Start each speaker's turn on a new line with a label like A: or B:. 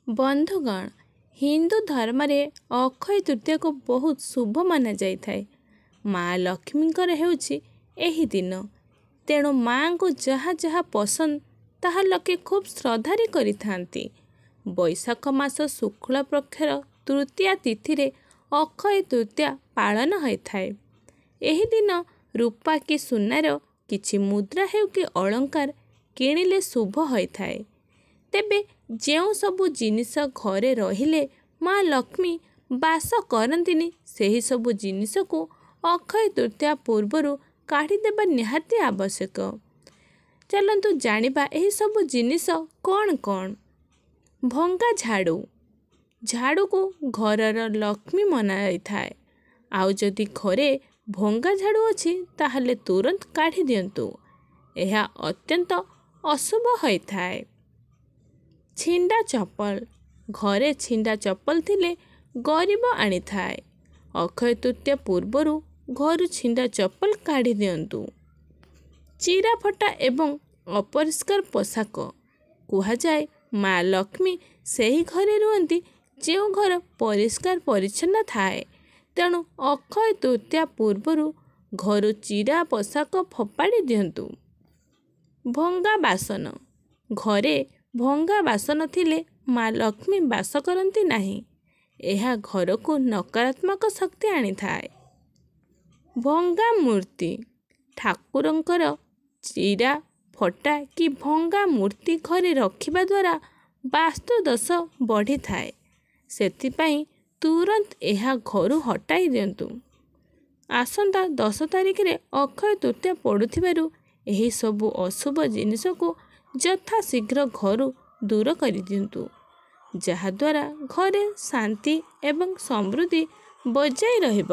A: ବନ୍ଧୁଗଣ, ହିନ୍ଦୁ ଧର୍ମରେ ଅକ୍ଷୟ ତୃତୀୟାକୁ ବହୁତ ଶୁଭ ମନାଯାଇଥାଏ। ମା ଲକ୍ଷ୍ମୀଙ୍କର ହେଉଛି ଏହି ଦିନ। ତେଣୁ ମାଙ୍କୁ ଯାହା ଯାହା ପସନ୍ଦ ତାହା ଲୋକେ ଖୁବ୍ ଶ୍ରଦ୍ଧାରେ କରିଥାନ୍ତି। ବୈଶାଖ ମାସ ଶୁକ୍ଳ ପକ୍ଷର ତୃତୀୟା ତିଥିରେ ଅକ୍ଷୟ ତୃତୀୟା ପାଳନ ହୋଇଥାଏ। ଏହି ଦିନ ରୂପା କି ସୁନାର କିଛି ମୁଦ୍ରା ହେଉ କି ଅଳଙ୍କାର କିଣିଲେ ଶୁଭ ହୋଇଥାଏ। ତେବେ ଯେଉଁ ସବୁ ଜିନିଷ ଘରେ ରହିଲେ ମା ଲକ୍ଷ୍ମୀ ବାସ କରନ୍ତିନି, ସେହି ସବୁ ଜିନିଷକୁ ଅକ୍ଷୟ ତୃତୀୟା ପୂର୍ବରୁ କାଢ଼ିଦେବା ନିହାତି ଆବଶ୍ୟକ। ଚାଲନ୍ତୁ ଜାଣିବା ଏହିସବୁ ଜିନିଷ କ'ଣ କ'ଣ। ଭଙ୍ଗା ଝାଡ଼ୁ। ଝାଡ଼ୁକୁ ଘରର ଲକ୍ଷ୍ମୀ ମନାଯାଇଥାଏ। ଆଉ ଯଦି ଘରେ ଭଙ୍ଗା ଝାଡ଼ୁ ଅଛି ତାହେଲେ ତୁରନ୍ତ କାଢ଼ି ଦିଅନ୍ତୁ। ଏହା ଅତ୍ୟନ୍ତ ଅଶୁଭ ହୋଇଥାଏ। ଛିଣ୍ଡା ଚପଲ। ଘରେ ଛିଣ୍ଡା ଚପଲ ଥିଲେ ଗରିବ ଆଣିଥାଏ। ଅକ୍ଷୟ ତୃତୀୟା ପୂର୍ବରୁ ଘରୁ ଛିଣ୍ଡା ଚପଲ କାଢ଼ି ଦିଅନ୍ତୁ। ଚିରା ଫଟା ଏବଂ ଅପରିଷ୍କାର ପୋଷାକ। କୁହାଯାଏ ମା ଲକ୍ଷ୍ମୀ ସେହି ଘରେ ରୁହନ୍ତି ଯେଉଁ ଘର ପରିଷ୍କାର ପରିଚ୍ଛନ୍ନ ଥାଏ। ତେଣୁ ଅକ୍ଷୟ ତୃତୀୟା ପୂର୍ବରୁ ଘରୁ ଚିରା ପୋଷାକ ଫୋପାଡ଼ି ଦିଅନ୍ତୁ। ଭଙ୍ଗା ବାସନ। ଘରେ ଭଙ୍ଗା ବାସନ ଥିଲେ ମା ଲକ୍ଷ୍ମୀ ବାସ କରନ୍ତି ନାହିଁ। ଏହା ଘରକୁ ନକାରାତ୍ମକ ଶକ୍ତି ଆଣିଥାଏ। ଭଙ୍ଗା ମୂର୍ତ୍ତି। ଠାକୁରଙ୍କର ଚିରା ଫଟା କି ଭଙ୍ଗା ମୂର୍ତ୍ତି ଘରେ ରଖିବା ଦ୍ୱାରା ବାସ୍ତୁ ଦୋଷ ବଢ଼ିଥାଏ। ସେଥିପାଇଁ ତୁରନ୍ତ ଏହା ଘରୁ ହଟାଇ ଦିଅନ୍ତୁ। ଆସନ୍ତା 10 ତାରିଖରେ ଅକ୍ଷୟ ତୃତୀୟା ପଡ଼ୁଥିବାରୁ ଏହିସବୁ ଅଶୁଭ ଜିନିଷକୁ ଯଥାଶୀଘ୍ର ଘରୁ ଦୂର କରିଦିଅନ୍ତୁ, ଯାହାଦ୍ୱାରା ଘରେ ଶାନ୍ତି ଏବଂ ସମୃଦ୍ଧି ବଜାୟ ରହିବ।